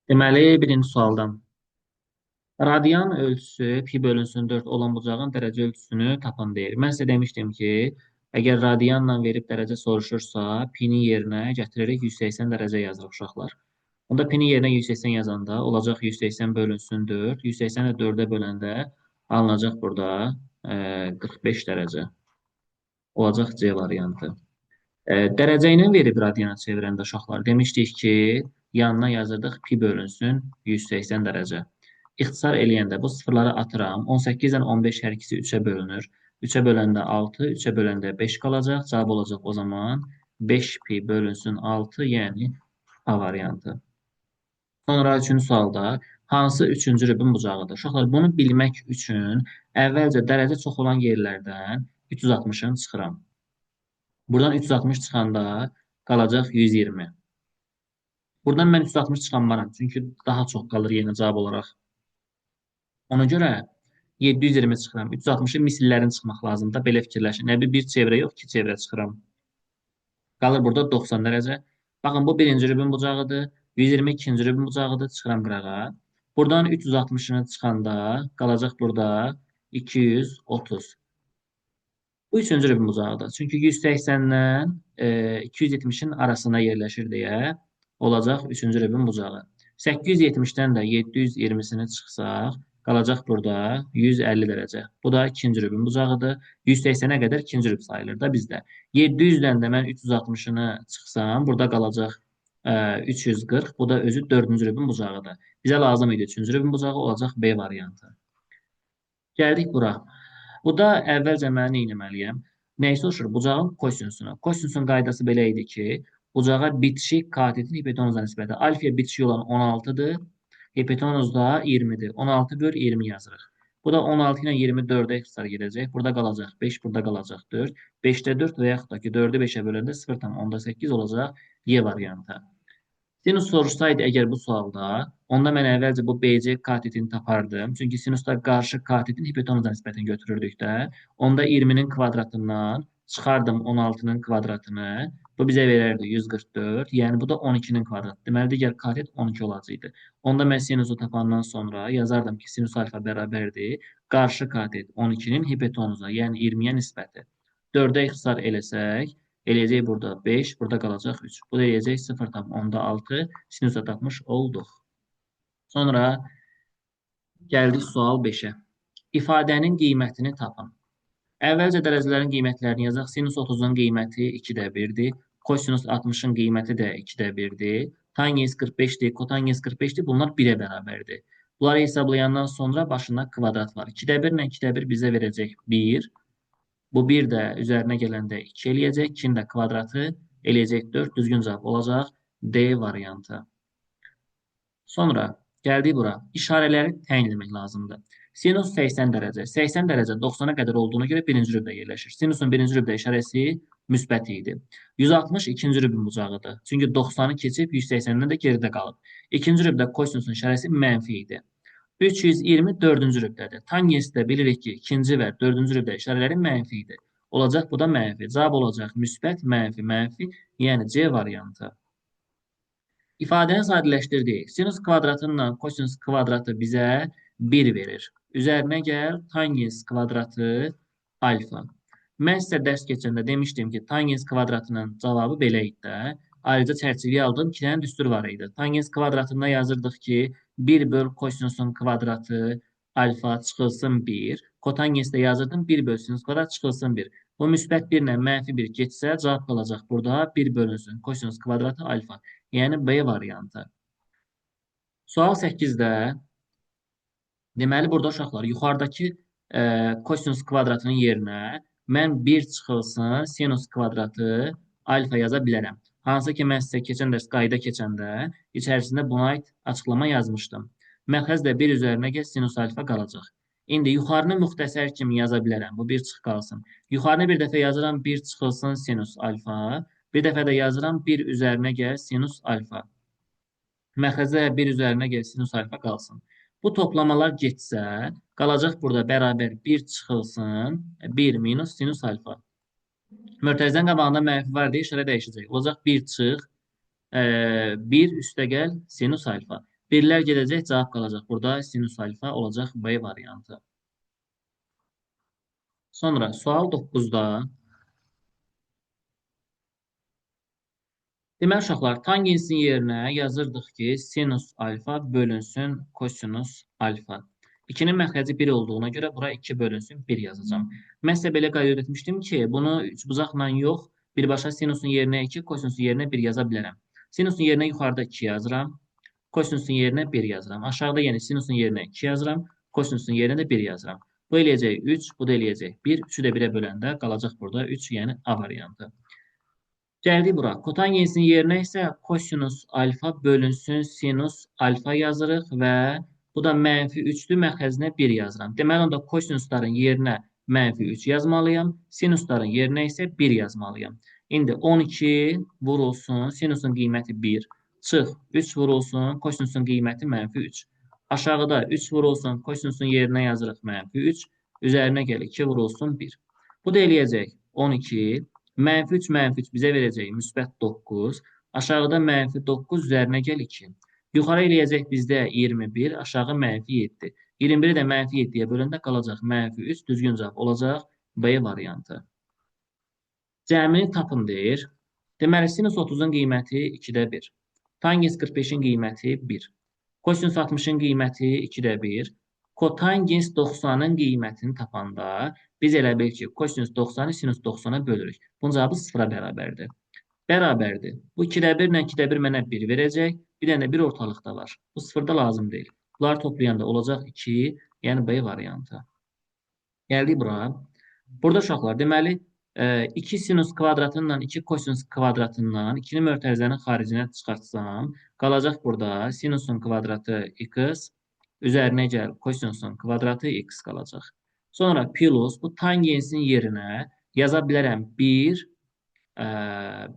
Deməli, birinci sualdan. Radian ölçüsü pi bölünsün 4 olan bucağın dərəcə ölçüsünü tapın deyir. Mən sizə demişdim ki, əgər radianla verib dərəcə soruşursa, pinin yerinə gətiririk 180 dərəcə yazırıq uşaqlar. Onda pinin yerinə 180 yazanda olacaq 180 bölünsün 4. 180 də 4-ə böləndə alınacaq burada 45 dərəcə. Olacaq C variantı. Dərəcə ilə verib radiana çevirəndə uşaqlar demişdik ki, yanına yazırdıq pi bölünsün 180 dərəcə. İxtisar eləyəndə bu sıfırları atıram. 18 ilə 15 hər ikisi 3-ə bölünür. 3-ə böləndə 6, 3-ə böləndə 5 qalacaq. Cavab olacaq o zaman 5 pi bölünsün 6, yəni A variantı. Sonra üçüncü sualda hansı üçüncü rübün bucağıdır? Uşaqlar bunu bilmək üçün əvvəlcə dərəcə çox olan yerlərdən 360-ını çıxıram. Buradan 360 çıxanda qalacaq 120. Buradan mən 360 çıxanmaram. Çünki daha çox qalır yenə cavab olaraq. Ona görə 720 çıxıram. 360-ı misillərin çıxmaq lazımdır. Belə fikirləşin. Nə bir çevrə yox, iki çevrə çıxıram. Qalır burada 90 dərəcə. Baxın, bu birinci rübün bucağıdır. 120 ikinci rübün bucağıdır. Çıxıram qırağa. Buradan 360-ını çıxanda qalacaq burada 230. Bu üçüncü rübün bucağıdır. Çünki 180-dən 270-in arasında yerləşir deyə olacaq üçüncü rübün bucağı. 870-dən də 720-sini çıxsaq, qalacaq burada 150 dərəcə. Bu da ikinci rübün bucağıdır. 180-ə qədər ikinci rüb sayılır da bizdə. 700-dən də mən 360-ını çıxsam, burada qalacaq 340. Bu da özü dördüncü rübün bucağıdır. Bizə lazım idi üçüncü rübün bucağı, olacaq B variantı. Gəldik bura. Bu da əvvəlcə mən nə etməliyəm? Nəyi soruşur? Bucağın kosinusuna. Kosinüsün qaydası belə idi ki, bucağa bitişik katetin hipotenuza nisbəti. Alfaya bitişik olan 16-dır. Hipotenuzda 20-dir. 16 böl 20 yazırıq. Bu da 16 ilə 24-ə ixtisar gedəcək. Burada qalacaq 5, burada qalacaq 4. 5-də 4 və yaxud da ki 4-ü 5-ə böləndə 0,8 olacaq Y variantı. Sinus soruşsaydı əgər bu sualda, onda mən əvvəlcə bu BC katetini tapardım. Çünki sinusda qarşı katetin hipotenuza nisbətini götürürdük də. Onda 20-nin kvadratından çıxardım 16-nın kvadratını. Bu bizə verərdi 144. Yəni bu da 12-nin kvadratı. Deməli, digər katet 12 olacaqdı. Onda mən sinusu tapandan sonra yazardım ki, sinus alfa bərabərdir. Qarşı katet 12-nin hipotenuza, yəni 20-yə nisbəti. 4-ə ixtisar eləsək, eləyəcək burada 5, burada qalacaq 3. Bu da eləyəcək 0,6 sinusa tapmış olduq. Sonra gəldik sual 5-ə. İfadənin qiymətini tapın. Əvvəlcə dərəcələrin qiymətlərini yazaq. Sinus 30-un qiyməti 2-də 1-dir. Kosinus 60-ın qiyməti də 2-də 1-dir. Tangens 45-dir, kotangens 45-dir. Bunlar 1-ə bərabərdir. Bunları hesablayandan sonra başında kvadrat var. 2-də 1 ilə 2-də 1 bizə verəcək 1. Bu 1 də üzərinə gələndə 2 eləyəcək. 2-nin də kvadratı eləyəcək 4. Düzgün cavab olacaq D variantı. Sonra gəldik bura. İşarələri təyin etmək lazımdır. Sinus 80 dərəcə. 80 dərəcə 90-a qədər olduğuna görə birinci rübdə yerləşir. Sinusun birinci rübdə işarəsi müsbət idi. 160 ikinci rübün bucağıdır. Çünki 90-ı keçib 180-dən də geridə qalıb. İkinci rübdə kosinusun işarəsi mənfi idi. 320 dördüncü rübdədir. Tangensdə bilirik ki, ikinci və dördüncü rübdə işarələri mənfi idi. Olacaq bu da mənfi. Cavab olacaq müsbət, mənfi, mənfi, yəni C variantı. İfadəni sadələşdirdik. Sinus kvadratından kosinus kvadratı bizə 1 verir. Üzərinə gəl, tangens kvadratı alfa. Mən sizə dərs keçəndə demişdim ki, tangens kvadratının cavabı belə idi də. Ayrıca çərçivəyə aldığım 2 dənə düstur var idi. Tangens kvadratında yazırdıq ki, 1 böl kosinusun kvadratı alfa çıxılsın 1. Kotangensdə yazırdım 1 böl sinus kvadrat çıxılsın 1. Bu müsbət 1 ilə mənfi 1 keçsə, cavab qalacaq burada 1 bölünsün kosinus kvadratı alfa. Yəni B variantı. Sual 8-də deməli burada uşaqlar yuxarıdakı kosinus kvadratının yerinə mən 1 çıxılsın sinus kvadratı alfa yaza bilərəm. Hansı ki mən sizə keçən dərs qayda keçəndə içərisində buna aid açıqlama yazmışdım. Məxəz də 1 üzərinə gəl sinus alfa qalacaq. İndi yuxarını müxtəsər kimi yaza bilərəm. Bu 1 çıx qalsın. Yuxarını bir dəfə yazıram 1 çıxılsın sinus alfa. Bir dəfə də yazıram 1 üzərinə gəl sinus alfa. Məxəzə 1 üzərinə gəl sinus alfa qalsın. Bu toplamalar getsə, qalacaq burada bərabər 1 çıxılsın 1 minus sinus alfa. Mötərizənin qabağında mənfi var deyə işarə dəyişəcək. Olacaq 1 çıx 1 üstə gəl sinus alfa. Birlər gedəcək, cavab qalacaq. Burada sinus alfa olacaq B variantı. Sonra sual 9-da deməli uşaqlar, tangensin yerinə yazırdıq ki, sinus alfa bölünsün kosinus alfa. 2-nin məxrəci 1 olduğuna görə bura 2 bölünsün 1 yazacağım. Mən sizə belə qayda öyrətmişdim ki, bunu üçbucaqla yox, birbaşa sinusun yerinə 2, kosinusun yerinə 1 yaza bilərəm. Sinusun yerinə yuxarıda 2 yazıram, kosinusun yerinə 1 yazıram. Aşağıda yəni sinusun yerinə 2 yazıram, kosinusun yerinə də 1 yazıram. Bu eləyəcək 3, bu da eləyəcək 1. 3-ü də 1-ə böləndə qalacaq burada 3, yəni A variantı. Gəldik bura. Kotangensin yerinə isə kosinus alfa bölünsün sinus alfa yazırıq və bu da -3-dür, məxrəcinə 1 yazıram. Deməli, onda kosinusların yerinə -3 yazmalıyam, sinusların yerinə isə 1 yazmalıyam. İndi 12 vurulsun, sinusun qiyməti 1, çıx 3 vurulsun, kosinusun qiyməti -3. Aşağıda 3 vurulsun, kosinusun yerinə yazırıq -3, üzərinə gəl 2 vurulsun 1. Bu da eləyəcək 12. -3, -3 bizə verəcək müsbət 9. Aşağıda -9 üzərinə gəl 2. Yuxarı eləyəcək bizdə 21, aşağı -7. 21-i də -7-yə böləndə qalacaq -3, düzgün cavab olacaq B variantı. Cəmini tapın deyir. Deməli, sinus 30-un qiyməti 2-də 1. Tangens 45-in qiyməti 1. Kosinus 60-ın qiyməti 2-də 1. Kotangens 90-ın qiymətini tapanda biz elə bil ki, kosinus 90-ı sinus 90-a bölürük. Bunun cavabı 0-a bərabərdir. Bərabərdir. Bu 2-də 1 ilə 2-də 1 mənə 1 verəcək. Bir dənə 1 ortalıqda var. Bu 0-da lazım deyil. Bunları toplayanda olacaq 2, yəni B variantı. Gəldik bura. Burada uşaqlar, deməli, 2 sinus kvadratından 2 kosinus kvadratından 2-ni mötərizənin xaricinə çıxartsam, qalacaq burada sinusun kvadratı x, üzərinə gəl kosinusun kvadratı x qalacaq. Sonra plus bu tangensin yerinə yaza bilərəm 1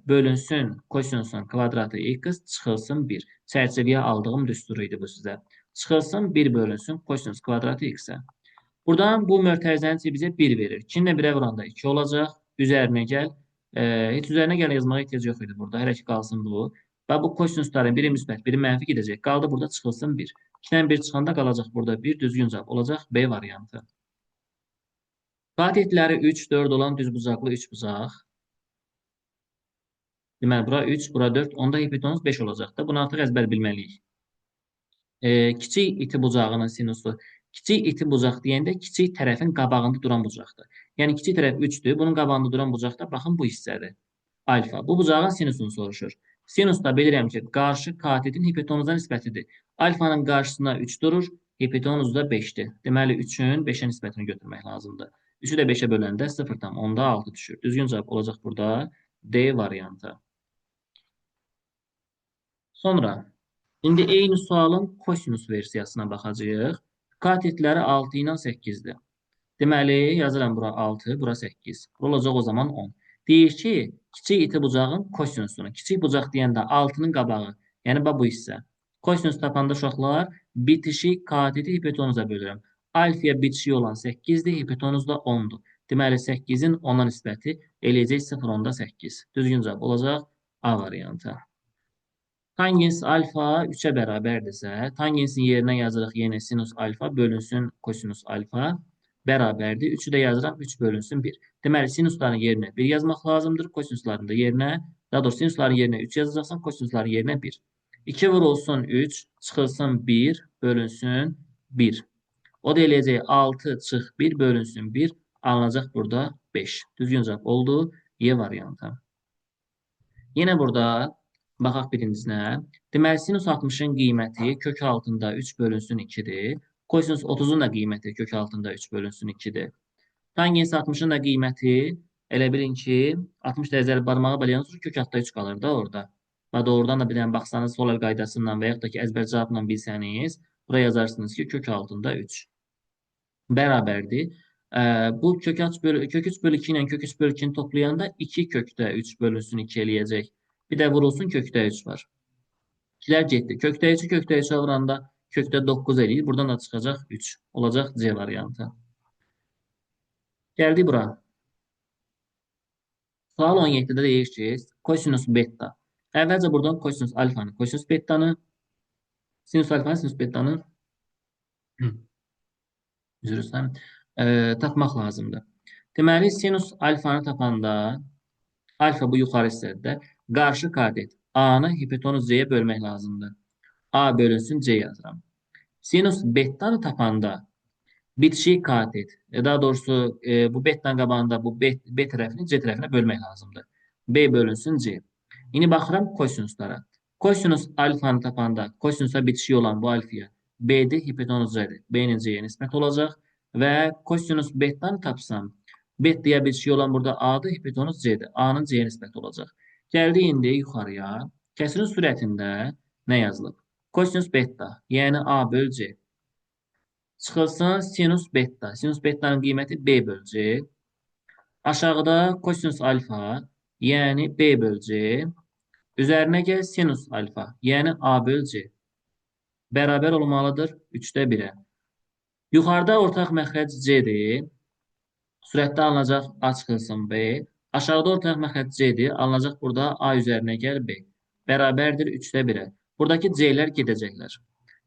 bölünsün kosinusun kvadratı x çıxılsın 1. Çərçivəyə aldığım düstur idi bu sizə. Çıxılsın 1 bölünsün kosinus kvadratı x-ə. Buradan bu mötərizənin bizə 1 verir. 2-ni də 1-ə vuranda 2 olacaq. Üzərinə gəl. Heç üzərinə gəl yazmağa ehtiyac yox idi burada. Hələ ki qalsın bu. Və bu kosinusların biri müsbət, biri mənfi gedəcək. Qaldı burada çıxılsın 1. 2-dən 1 çıxanda qalacaq burada 1. Düzgün cavab olacaq B variantı. Katetləri 3, 4 olan düzbucaqlı üçbucaq. Deməli, bura 3, bura 4. Onda hipotenuz 5 olacaq da. Bunu artıq əzbər bilməliyik. Kiçik iti bucağının sinusu. Kiçik iti bucaq deyəndə kiçik tərəfin qabağında duran bucaqdır. Yəni kiçik tərəf 3-dür. Bunun qabağında duran bucaq da baxın bu hissədir. Alfa. Bu bucağın sinusunu soruşur. Sinus da bilirəm ki, qarşı katetin hipotenuza nisbətidir. Alfanın qarşısına 3 durur, hipotenuz da 5-dir. Deməli 3-ün 5-ə nisbətini götürmək lazımdır. 3-ü də 5-ə böləndə 0,6 düşür. Düzgün cavab olacaq burada D variantı. Sonra İndi eyni sualın kosinus versiyasına baxacağıq. Katetləri 6 ilə 8-dir. Deməli, yazıram bura 6, bura 8. Bura olacaq o zaman 10. Deyir ki, kiçik iti bucağın kosinusunu. Kiçik bucaq deyəndə 6-nın qabağı, yəni bu hissə. Kosinus tapanda uşaqlar, bitişi kateti hipotenuza bölürəm. Alfaya bitişik olan 8-dir, hipotenuz da 10-dur. Deməli, 8-in 10-a nisbəti eləyəcək 0,8. Düzgün cavab olacaq A variantı. Tangens alfa 3-ə bərabərdirsə, tangensin yerinə yazırıq yenə sinus alfa bölünsün kosinus alfa bərabərdir. 3-ü də yazıram 3 bölünsün 1. Deməli, sinusların yerinə 1 yazmaq lazımdır. Kosinusların da yerinə, daha doğrusu sinusların yerinə 3 yazacaqsan, kosinusların yerinə 1. 2 vurulsun 3, çıxılsın 1, bölünsün 1. O da eləyəcək 6 çıx 1 bölünsün 1, alınacaq burada 5. Düzgün cavab oldu. Y variantı. Yenə burada baxaq birincinə. Deməli, sinus 60-ın qiyməti kök altında 3 bölünsün 2-dir. Kosinus 30-un da qiyməti kök altında 3 bölünsün 2-dir. Tangens 60-ın da qiyməti elə bilin ki, 60 dərəcəli barmağı balayan sonra kök altda 3 qalır da orada. Və doğrudan da bir dənə baxsanız, sol əl qaydasından və yaxud da ki, əzbər cavabla bilsəniz, buraya yazarsınız ki, kök altında 3 bərabərdir. Bu kök 3 bölü 2 ilə kök 3 bölü 2-ni toplayanda 2 kökdə 3 bölünsün 2 eləyəcək. Bir də vurulsun kökdə 3 var. 2-lər getdi. Kökdə 3-ü kökdə 3-ə vuranda kökdə 9 eləyir. Buradan da çıxacaq 3. Olacaq C variantı. Gəldik bura. Sual 17-də deyir ki, kosinus beta. Əvvəlcə buradan kosinus alfanı, kosinus betanı, Sinüs alfanın, sinüs betanın üzr istəyirəm, tapmaq lazımdır. Deməli, sinüs alfanı tapanda alfa bu yuxarı hissədə qarşı katet A-nı hipotenuz C-yə bölmək lazımdır. A bölünsün C yazıram. Sinüs betanı tapanda bitişik katet, daha doğrusu bu betdən qabağında bu B tərəfini C tərəfinə bölmək lazımdır. B bölünsün C. İndi baxıram kosinuslara. Kosinus alfanı tapanda kosinusa bitişik olan bu alfaya B'de hipotenuz C'dir. B'nin C'ye nisbət olacaq və kosinus betdən tapsam betəyə bitişik olan burada A'da hipotenuz C'dir. A'nın C'ye nisbət olacaq. Gəldi indi yuxarıya. Kəsirin sürətində nə yazılıb? Kosinus beta, yəni A böl C. Çıxılsın sinus beta. Sinus betanın qiyməti B böl C. Aşağıda kosinus alfa, yəni B böl C. Üzərinə gəl sinus alfa, yəni A böl C. Bərabər olmalıdır 3-də 1-ə. Yuxarıda ortaq məxrəc C-dir. Sürətdə alınacaq A çıxılsın B. Aşağıda ortaq məxrəc C-dir. Alınacaq burada A üzərinə gəl B. Bərabərdir 3-də 1-ə. Buradakı C-lər gedəcəklər.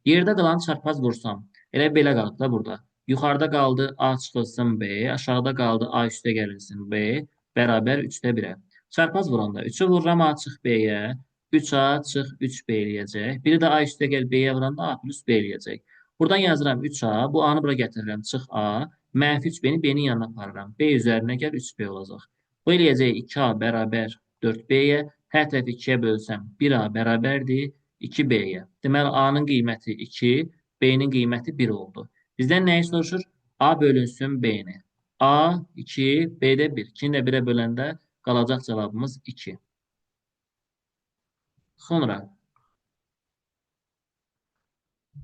Yerdə qalan çarpaz vursam, elə belə qalıb da burada. Yuxarıda qaldı A çıxılsın B, aşağıda qaldı A üstə gəlinsin B, bərabər 3-də 1-ə. Çarpaz vuranda 3-ü vururam A çıx B-yə, 3A çıx 3B eləyəcək. Biri də A üstə gəl B-yə vuranda A plus B eləyəcək. Buradan yazıram 3A, bu A-nı bura gətirirəm, çıx A. Mənfi 3B-ni B-nin yanına aparıram. B üzərinə gəl 3B olacaq. Bu eləyəcək 2A bərabər 4B-yə. Hər tərəfi 2-yə bölsəm 1A bərabərdir 2B-yə. Deməli, A-nın qiyməti 2, B-nin qiyməti 1 oldu. Bizdən nəyi soruşur? A bölünsün B-ni. A 2, B-də 1. 2-ni də 1-ə böləndə qalacaq cavabımız 2. Sonra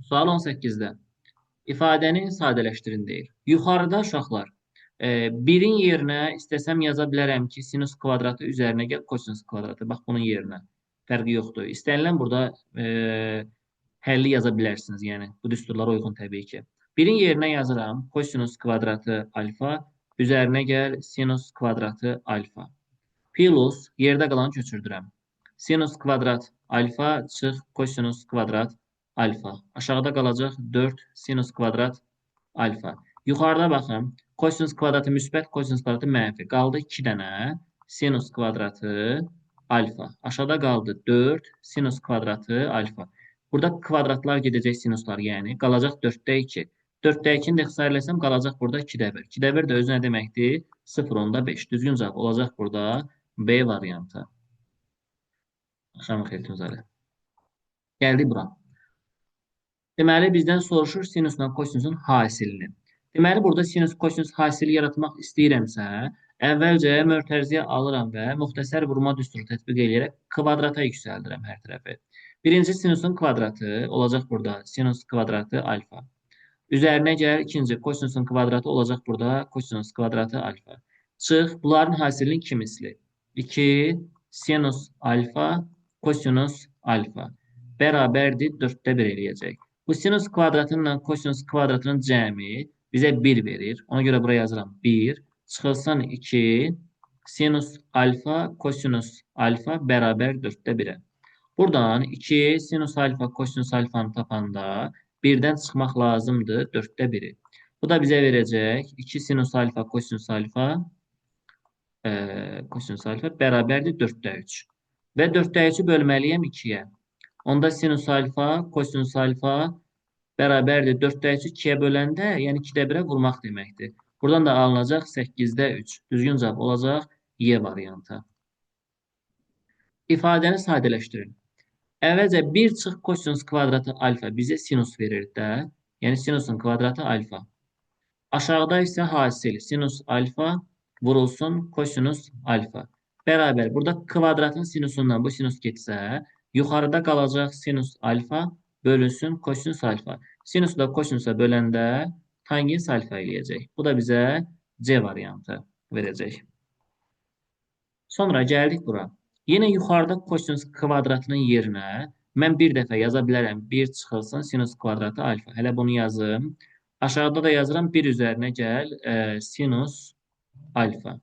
sual 18-də. İfadəni sadələşdirin deyir. Yuxarıda uşaqlar, birin yerinə istəsəm yaza bilərəm ki, sinus kvadratı üzərinə gəl, kosinus kvadratı. Bax, bunun yerinə. Fərqi yoxdur. İstənilən burada həlli yaza bilərsiniz. Yəni, bu düsturlara uyğun təbii ki. Birin yerinə yazıram kosinus kvadratı alfa, üzərinə gəl sinus kvadratı alfa. Plus yerdə qalanı köçürdürəm. Sinus kvadrat alfa çıx kosinus kvadrat alfa. Aşağıda qalacaq 4 sinus kvadrat alfa. Yuxarıda baxın. Kosinus kvadratı müsbət, kosinus kvadratı mənfi. Qaldı 2 dənə sinus kvadratı alfa. Aşağıda qaldı 4 sinus kvadratı alfa. Burada kvadratlar gedəcək sinuslar, yəni qalacaq 4-də 2. 4-də 2-ni də ixtisar eləsəm qalacaq burada 2-də 1. 2-də 1 də özü nə deməkdir? 0,5. Düzgün cavab olacaq burada B variantı. Axşamın xeyir tümzəli. Gəldik bura. Deməli, bizdən soruşur sinusla kosinusun hasilini. Deməli, burada sinus, kosinus hasili yaratmaq istəyirəmsə, əvvəlcə mötərizəyə alıram və müxtəsər vurma düsturu tətbiq edərək kvadrata yüksəldirəm hər tərəfi. Birinci sinusun kvadratı olacaq burada sinus kvadratı alfa. Üzərinə gəlir ikinci kosinusun kvadratı olacaq burada kosinus kvadratı alfa. Çıx, bunların hasilinin 2 misli. 2 sinus alfa kosinus alfa. Bərabərdir 4-də 1 eləyəcək. Bu sinus kvadratıyla kosinus kvadratının cəmi bizə 1 verir. Ona görə buraya yazıram 1. Çıxılsın 2. Sinus alfa kosinus alfa bərabər 4-də 1-ə. Buradan 2 sinus alfa kosinus alfanı tapanda 1-dən çıxmaq lazımdır 4-də 1-i. Bu da bizə verəcək 2 sinus alfa kosinus alfa bərabərdir 4-də 3. Və 4-də 3-ü bölməliyəm 2-yə. Onda sinus alfa, kosinus alfa bərabərdir 4-də 3-ü 2-yə böləndə, yəni 2-də 1-ə vurmaq deməkdir. Buradan da alınacaq 8-də 3. Düzgün cavab olacaq Y variantı. İfadəni sadələşdirin. Əvvəlcə 1 çıx kosinus kvadratı alfa bizə sinus verir də. Yəni sinusun kvadratı alfa. Aşağıda isə hasil sinus alfa vurulsun kosinus alfa. Bərabər. Burada kvadratın sinusundan bu sinus getsə, yuxarıda qalacaq sinus alfa bölünsün kosinus alfa. Sinusu da kosinusa böləndə tangens alfa eləyəcək. Bu da bizə C variantı verəcək. Sonra gəldik bura. Yenə yuxarıda kosinus kvadratının yerinə mən bir dəfə yaza bilərəm. 1 çıxılsın sinus kvadratı alfa. Hələ bunu yazım. Aşağıda da yazıram 1 üzərinə gəl sinus alfa.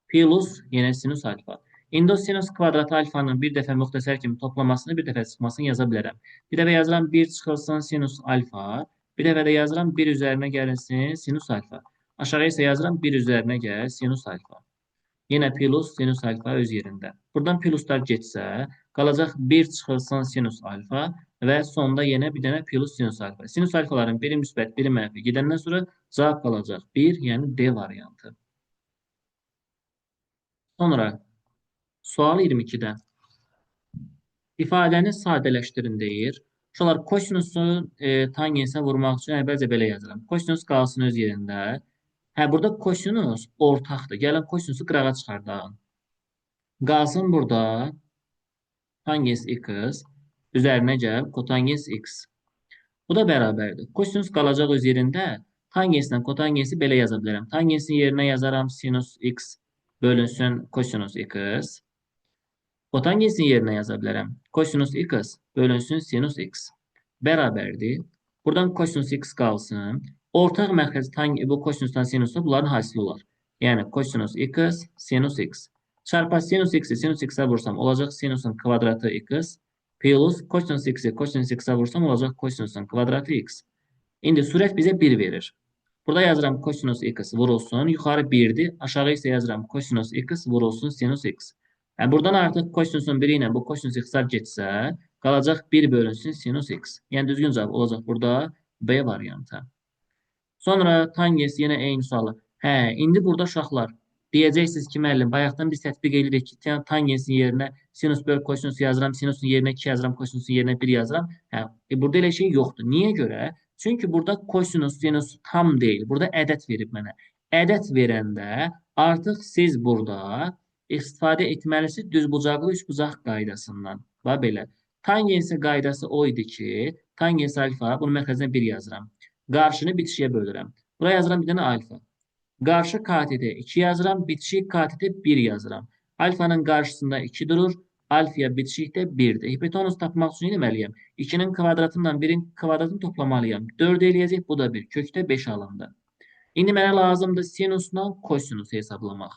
Plus yenə sinus alfa. İndi o sinus kvadratı alfanın bir dəfə müxtəsər kimi toplamasını, bir dəfə çıxmasını yaza bilərəm. Bir dəfə yazıram 1 çıxılsın sinus alfa. Bir dəfə də yazıram 1 üzərinə gəlinsin sinus alfa. Aşağı isə yazıram 1 üzərinə gəl sinus alfa. Yenə plus sinus alfa öz yerində. Buradan pluslar getsə, qalacaq 1 çıxılsın sinus alfa və sonda yenə bir dənə plus sinus alfa. Sinus alfaların biri müsbət, biri mənfi gedəndən sonra cavab qalacaq 1, yəni D variantı. Sonra sual 22-də ifadəni sadələşdirin deyir. Uşaqlar kosinusu tangensə vurmaq üçün əvvəlcə belə yazıram. Kosinus qalsın öz yerində. Hə, burada kosinus ortaqdır. Gəlin kosinusu qırağa çıxardaq. Qalsın burada tangens x üzərinə gəl kotangens x. Bu da bərabərdir. Kosinus qalacaq öz yerində. Tangenslə kotangensi belə yaza bilərəm. Tangensin yerinə yazaram sinus x bölünsün kosinus x. Kotangensin yerinə yaza bilərəm. Kosinus x bölünsün sinus x. Bərabərdir. Buradan kosinus x qalsın. Ortaq mərkəz bu kosinusdan sinusu bunların hasili olar. Yəni kosinus x sinus x. Çarpı sinus x-i sinus x-ə vursam olacaq sinusun kvadratı x plus kosinus x-i kosinus x-ə vursam olacaq kosinusun kvadratı x. İndi sürət bizə 1 verir. Burada yazıram kosinus x vurulsun. Yuxarı 1'dir. Aşağı isə yazıram kosinus x vurulsun sinus x. Yəni buradan artıq kosinusun biri ilə bu kosinus x-lar getsə, qalacaq 1 bölünsün sinus x. Yəni düzgün cavab olacaq burada B variantı. Sonra tangens yenə eyni sualı. Hə, indi burada uşaqlar deyəcəksiniz ki, müəllim, bayaqdan biz tətbiq edirik ki, tangensin yerinə sinus böl kosinus yazıram, sinusun yerinə 2 yazıram, kosinusun yerinə 1 yazıram. Hə, burada elə şey yoxdur. Niyə görə? Çünki burada kosinus, sinus tam deyil. Burada ədəd verib mənə. Ədəd verəndə artıq siz burada istifadə etməlisiniz düzbucaqlı üçbucaq qaydasından. Və belə. Tangensin qaydası o idi ki, tangens alfa, bunu mərkəzinə 1 yazıram. Qarşını bitişiyə bölürəm. Buraya yazıram bir dənə alfa. Qarşı kateti 2 yazıram, bitişik kateti 1 yazıram. Alfanın qarşısında 2 durur, alfaya bitişikdə 1'dir. Hipotenuz tapmaq üçün nə etməliyəm? 2'nin kvadratından 1'in kvadratını toplamalıyam. 4 eləyəcək, bu da 1. Kökdə 5 alındı. İndi mənə lazımdır sinusla kosinusu hesablamaq.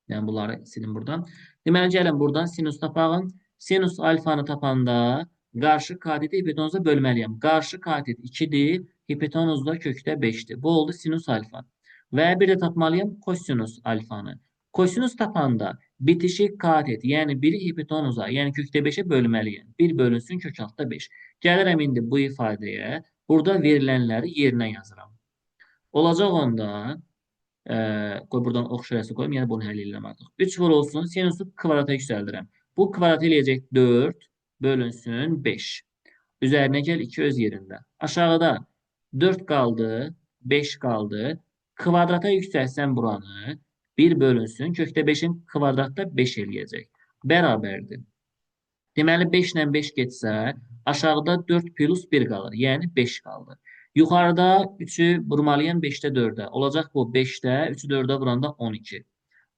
Yəni bunları silin buradan. Deməli gəlin buradan sinus tapağın. Sinus alfanı tapanda qarşı kateti hipotenuza bölməliyəm. Qarşı katet 2'dir, hipotenuz da kökdə 5'dir. Bu oldu sinus alfa. Və bir də tapmalıyam kosinus alfanı. Kosinus tapanda bitişik katet, yəni biri hipotenuza, yəni kökdə 5'e bölməliyəm. 1 bölünsün kök altda 5. Gəlirəm indi bu ifadəyə. Burada verilənləri yerinə yazıram. Olacaq onda qoy buradan ox şurası qoyum. Yəni bunu həll edirəm artıq. 3 vurulsun. Sinusu kvadrata yüksəldirəm. Bu kvadrat eləyəcək 4 bölünsün 5. Üzərinə gəl 2 öz yerində. Aşağıda 4 qaldı, 5 qaldı. Kvadrata yüksəlsən buranı 1 bölünsün. Kökdə 5'in kvadratda 5 eləyəcək. Bərabərdir. Deməli 5 ilə 5 getsə aşağıda 4 plus 1 qalır. Yəni 5 qaldı. Yuxarıda 3'ü vurmalıyam 5'də 4'ə. Olacaq bu 5'də 3'ü 4'ə vuranda 12.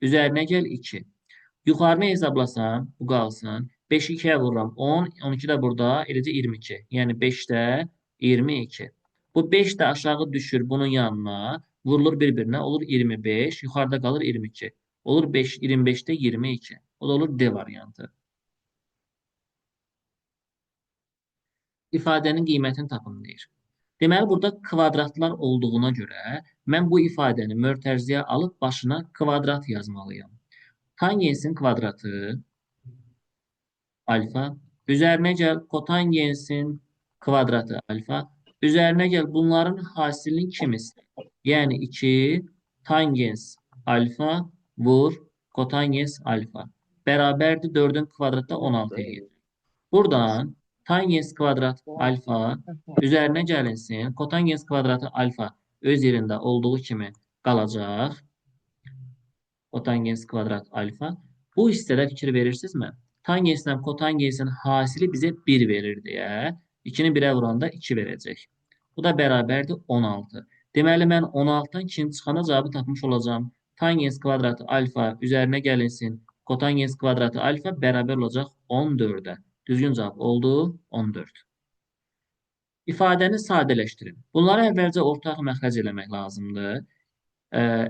Üzərinə gəl 2. Yuxarını hesablasam bu qalsın. 5'i 2'yə vururam 10. 12 də burada eləcə 22. Yəni 5'də 22. Bu 5 də aşağı düşür bunun yanına. Vurulur bir-birinə. Olur 25. Yuxarıda qalır 22. Olur 5, 25'də 22. O da olur D variantı. İfadənin qiymətini tapın deyir. Deməli, burada kvadratlar olduğuna görə mən bu ifadəni mötərizəyə alıb başına kvadrat yazmalıyam. Tangensin kvadratı alfa. Üzərinə gəl kotangensin kvadratı alfa. Üzərinə gəl bunların hasilinin kimisi? Yəni 2 tangens alfa vur kotangens alfa. Bərabərdir 4'ün kvadratda 16 eləyir. Buradan tangens kvadrat alfa üzərinə gəlinsin. Kotangens kvadratı alfa öz yerində olduğu kimi qalacaq. Kotangens kvadrat alfa. Bu hissədə fikir verirsinizmi? Tangenslə kotangensin hasili bizə 1 verir deyə 2'ni 1'ə vuranda 2 verəcək. Bu da bərabərdir 16. Deməli, mən 16'dan 2'ni çıxanda cavabı tapmış olacağım. Tangens kvadratı alfa üzərinə gəlinsin. Kotangens kvadratı alfa bərabər olacaq 14'ə. Düzgün cavab oldu 14. İfadəni sadələşdirin. Bunları əvvəlcə ortaq məxrəc eləmək lazımdır.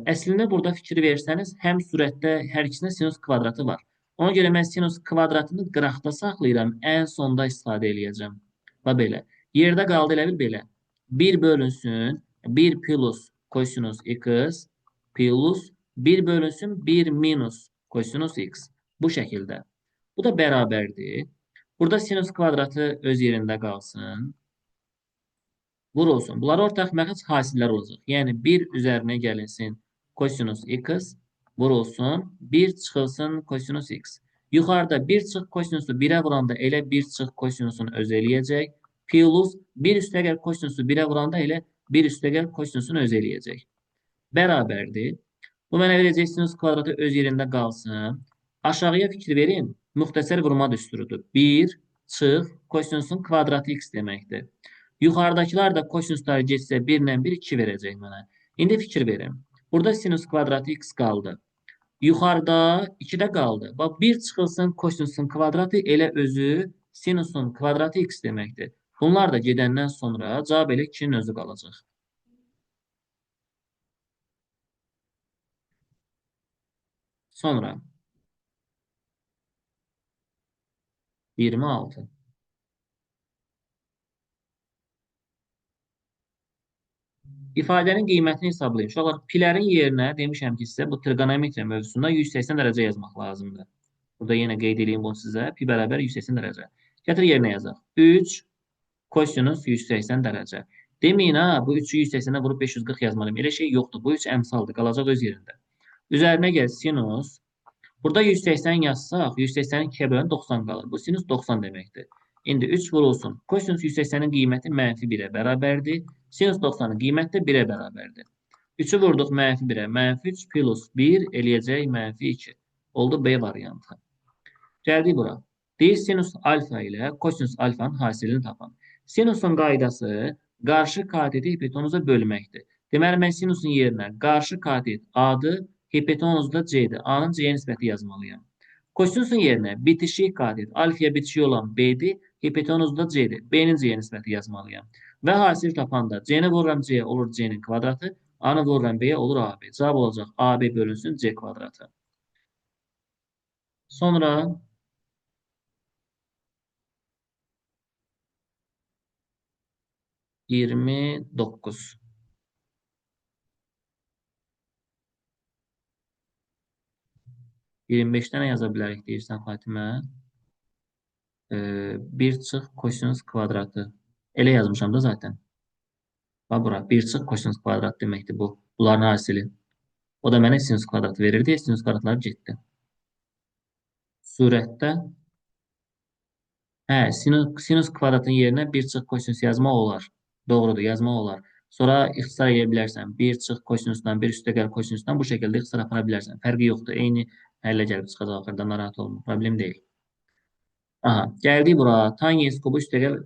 Əslində burada fikir versəniz, həm surətdə hər ikisində sinus kvadratı var. Ona görə mən sinus kvadratını qıraqda saxlayıram, ən sonda istifadə eləyəcəm. Və belə. Yerdə qaldı elə bil belə. 1 bölünsün 1 plus kosinus x plus 1 bölünsün 1 minus kosinus x. Bu şəkildə. Bu da bərabərdir. Burada sinus kvadratı öz yerində qalsın. Vurulsun. Bunlar ortaq məxəc hasillər olacaq. Yəni 1 üzərinə gəlinsin kosinus x vurulsun. 1 çıxılsın kosinus x. Yuxarıda 1 çıx kosinusu 1-ə vuranda elə 1 çıx kosinusun özü eləyəcək. Plus 1 üstəgəl kosinusu 1-ə vuranda elə 1 üstəgəl kosinusun özü eləyəcək. Bərabərdir. Bu mənə verəcək sinus kvadratı öz yerində qalsın. Aşağıya fikir verin. Müxtəsər vurma düsturudur. 1 çıx kosinusun kvadratı x deməkdir. Yuxarıdakılar da kosinuslar geçsə 1 ilə 1 2 verəcək mənə. İndi fikir verin. Burada sinus kvadratı x qaldı. Yuxarıda 2-də qaldı. Bax 1 çıxılsın kosinusun kvadratı elə özü sinusun kvadratı x deməkdir. Bunlar da gedəndən sonra cavab elə 2-nin özü qalacaq. Sonra 26. İfadənin qiymətini hesablayın. Uşaqlar, pilərin yerinə demişəm ki, sizə bu trigonometriya mövzusunda 180 dərəcə yazmaq lazımdır. Burada yenə qeyd edeyim bunu sizə. Pi bərabər 180 dərəcə. Gətir yerinə yazaq. 3 kosinus 180 dərəcə. Deməyin, ha, bu 3-ü 180-ə vurub 540 yazmalıyım. Elə şey yoxdur. Bu 3 əmsaldır. Qalacaq öz yerində. Üzərinə gəl sinus. Burada 180 yazsaq, 180-in 2-yə bölən 90 qalır. Bu sinus 90 deməkdir. İndi 3 vurulsun. Kosinus 180-in qiyməti mənfi 1-ə bərabərdir. Sinus 90-ın qiyməti də 1-ə bərabərdir. 3-ü vurduq mənfi 1-ə. Mənfi 3 plus 1 eləyəcək mənfi 2. Oldu B variantı. Gəldik bura. Deyir sinus alfa ilə kosinus alfanın hasilini tapan. Sinusun qaydası qarşı kateti hipotenuza bölməkdir. Deməli, mən sinusun yerinə qarşı katet A-dır, hipotenuz da C-dir. A-nın C-yə nisbəti yazmalıyam. Kosinusun yerinə bitişik katet alfaya bitişik olan B-dir, hipotenuz da C-dir. B-nin C-yə nisbəti yazmalıyam. Və hasil tapanda C-ni vururam C-yə olur C-nin kvadratı, A-nı vururam B-yə olur AB. Cavab olacaq AB bölünsün C kvadratı. Sonra 29. 25-dən yaza bilərik deyirsən Fatimə. 1 çıx kosinus kvadratı. Elə yazmışam da zaten. Bax bura 1 çıx kosinus kvadrat deməkdir bu. Bunların hasili. O da mənə sinus kvadratı verirdi. Sinus kvadratları getdi. Surətdə sinus kvadratın yerinə 1 çıx kosinus yazmaq olar. Doğrudur, yazmaq olar. Sonra ixtisar edə bilərsən. 1 çıx kosinusdan, 1 üstəgəl kosinusdan bu şəkildə ixtisar apara bilərsən. Fərqi yoxdur. Eyni həllə gəlib çıxacaq axırda. Narahat olma. Problem deyil. Aha, gəldik bura. Tangens kubu üstəgəl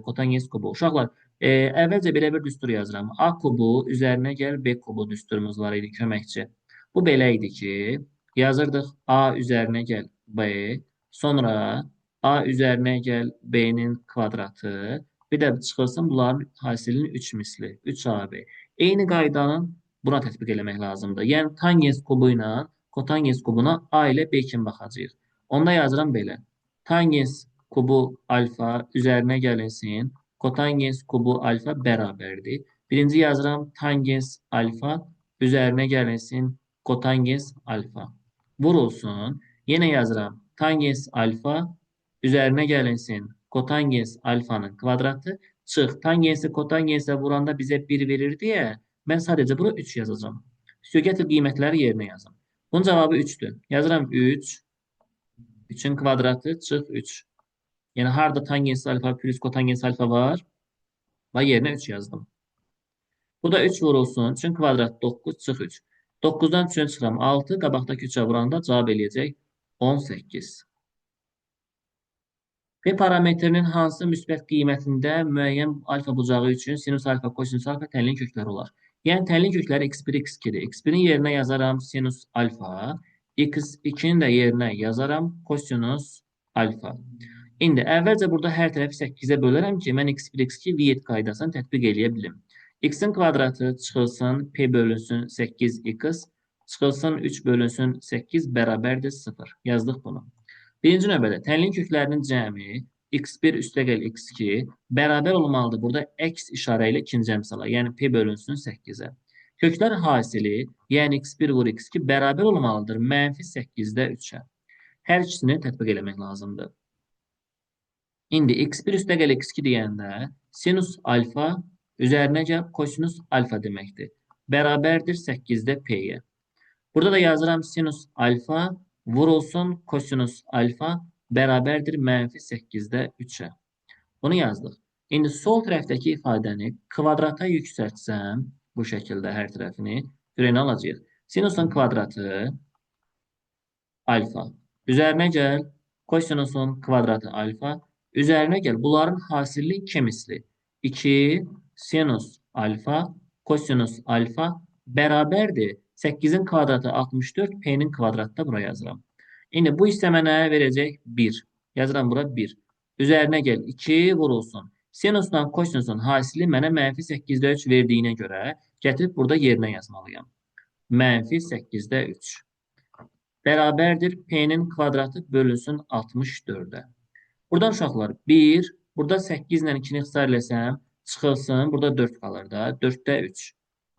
kotangens kubu. Uşaqlar, əvvəlcə belə bir düstur yazıram. A kubu üzərinə gəl B kubu düsturumuz var idi, köməkçi. Bu belə idi ki, yazırdıq A üzərinə gəl B, sonra A üzərinə gəl B-nin kvadratı, bir də çıxılsın bunların hasilinin 3 misli, 3AB. Eyni qaydanın buna tətbiq eləmək lazımdır. Yəni, tangens kubu ilə kotangens kubuna A ilə B kimi baxacaq. Onda yazıram belə. Tangens kubu alfa üzərinə gəlinsin. Kotangens kubu alfa bərabərdir. Birinci yazıram tangens alfa üzərinə gəlinsin. Kotangens alfa. Vurulsun. Yenə yazıram tangens alfa üzərinə gəlinsin. Kotangens alfanın kvadratı. Çıx. Tangensi kotangensə vuranda bizə 1 verir deyə mən sadəcə bura 3 yazacağım. Gətir qiymətləri yerinə yazım. Bunun cavabı 3-dür. Yazıram 3. 3-ün kvadratı çıx 3. Yəni, harada tangens alfa plus kotangens alfa var? Və yerinə 3 yazdım. Bu da 3 vurulsun. 3-ün kvadratı 9 çıx 3. 9-dan 3-ünü çıxıram 6. Qabaqdakı 3-ə vuranda cavab eləyəcək 18. P parametrinin hansı müsbət qiymətində müəyyən alfa bucağı üçün sinus alfa, kosinus alfa tənlin kökləri olar? Yəni, tənlin kökləri x1, x2-dir. x1-in yerinə yazaram sinus alfa, x2-nin də yerinə yazaram kosinus alfa. İndi, əvvəlcə burada hər tərəfi 8-ə bölərəm ki, mən x1, x2 Viet qaydasını tətbiq eləyə bilim. X-in kvadratı çıxılsın, P bölünsün 8x, çıxılsın 3 bölünsün 8 bərabərdir 0. Yazdıq bunu. Birinci növbədə tənliyin köklərinin cəmi x1 üstəgəl x2 bərabər olmalıdır. Burada x işarə ilə ikinci əmsala, yəni p bölünsün 8-ə. Köklər hasili, yəni x1 vur x2 bərabər olmalıdır. Mənfi 8-də 3-ə. Hər ikisini tətbiq eləmək lazımdır. İndi x1 üstəgəl x2 deyəndə sinus alfa üzərinə gəl kosinus alfa deməkdir. Bərabərdir 8-də p-yə. Burada da yazıram sinus alfa vurulsun kosinus alfa bərabərdir mənfi 8-də 3-ə. Bunu yazdıq. İndi sol tərəfdəki ifadəni kvadrata yüksəltsəm, bu şəkildə hər tərəfini, görək nə alacağıq? Sinusun kvadratı alfa. Üzərinə gəl, kosinusun kvadratı alfa. Üzərinə gəl, bunların hasili 2 misli. 2 sinus alfa, kosinus alfa bərabərdir. 8-in kvadratı 64, p-nin kvadratı da bura yazıram. İndi bu hissə mənə verəcək 1. Yazıram bura 1. Üzərinə gəl 2 vurulsun. Sinusdan kosinusun hasili mənə mənfi 8-də 3 verdiyinə görə gətirib burada yerinə yazmalıyam. Mənfi 8-də 3. Bərabərdir p-nin kvadratı bölünsün 64-ə. Buradan uşaqlar 1, burada 8 ilə 2-ni ixtisar eləsəm, çıxılsın, burada 4 qalır da, 4-də 3.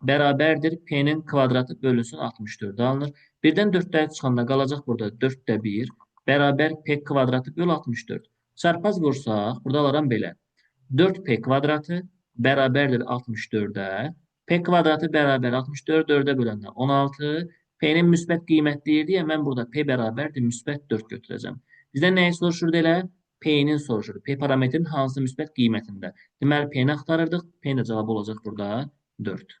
Bərabərdir p-nin kvadratı bölünsün 64-də alınır. 1-dən 4-də çıxanda qalacaq burada 4-də 1, bərabər p kvadratı böl 64. Çarpaz vursaq, burada alaram belə. 4p kvadratı bərabərdir 64-də, p kvadratı bərabər 64, 4-ə böləndə 16, p-nin müsbət qiymətliyi deyə mən burada p bərabərdir müsbət 4 götürəcəm. Bizdən nəyi soruşurdu elə? P-nin soruşur. P parametrin hansı müsbət qiymətində? Deməli, P-ni axtarırdıq. P-nin cavabı olacaq burada 4.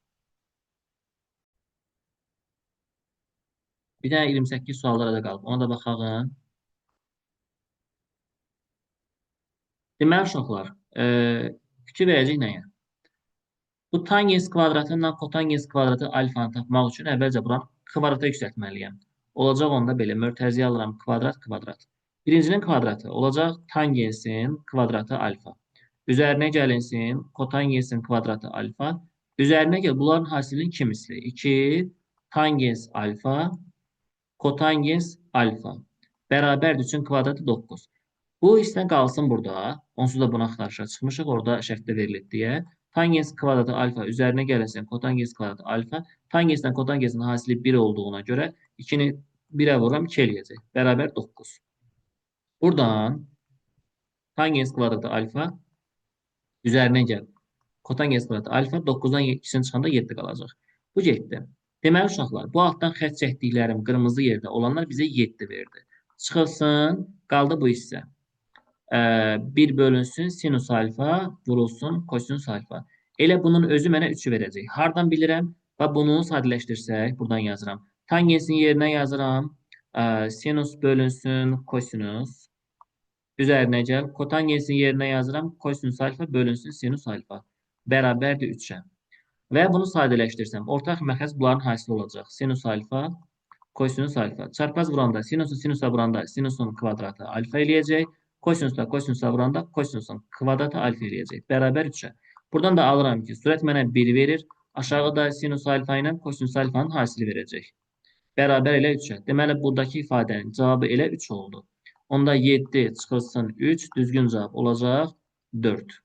Bir dənə 28 suallara da qalıb. Ona da baxalım. Deməli, uşaqlar, fikir verəcək nəyə? Bu tangens kvadratından kotangens kvadratı alfanı tapmaq üçün əvvəlcə buranı kvadrata yüksəltməliyəm. Olacaq onda belə. Mörtəziyə alıram kvadrat, kvadrat. Birincinin kvadratı olacaq tangensin kvadratı alfa. Üzərinə gəlinsin kotangensin kvadratı alfa. Üzərinə gəl, bunların hasilinin 2 misli. 2 tangens alfa, kotangens alfa. Bərabərdir, üçün kvadratı 9. Bu hissə qalsın burada. Onsuz da buna axtarışa çıxmışıq. Orada şərtdə verilib deyə. Tangens kvadratı alfa üzərinə gəlirsən kotangens kvadratı alfa. Tangensdən kotangensin hasili 1 olduğuna görə 2-ni 1-ə vururam 2 eləyəcək. Bərabər 9. Buradan tangens kvadratı alfa üzərinə gəl. Kotangens kvadratı alfa 9-dan 2-sini çıxanda 7 qalacaq. Bu getdi. Deməli uşaqlar, bu altdan xətt çəkdiklərim qırmızı yerdə olanlar bizə 7 verdi. Çıxılsın, qaldı bu hissə. 1 bölünsün sinus alfa vurulsun kosinus alfa. Elə bunun özü mənə 3-ü verəcək. Hardan bilirəm? Və bunu sadələşdirsək, buradan yazıram. Tangensin yerinə yazıram. Sinus bölünsün kosinus. Üzərinə gəl. Kotangensin yerinə yazıram. Kosinus alfa bölünsün sinus alfa. Bərabərdir 3-ə. Və bunu sadələşdirsəm, ortaq məxəz bunların hasili olacaq. Sinus alfa, kosinus alfa. Çarpaz vuranda, sinusu sinusa vuranda sinusun kvadratı alfa eləyəcək. Kosinusla kosinusa vuranda kosinusun kvadratı alfa eləyəcək. Bərabər 3-ə. Buradan da alıram ki, sürət mənə 1 verir. Aşağıda sinus alfa ilə kosinus alfanın hasili verəcək. Bərabər elə 3-ə. Deməli, buradakı ifadənin cavabı elə 3 oldu. Onda 7 çıxılsın 3, düzgün cavab olacaq 4.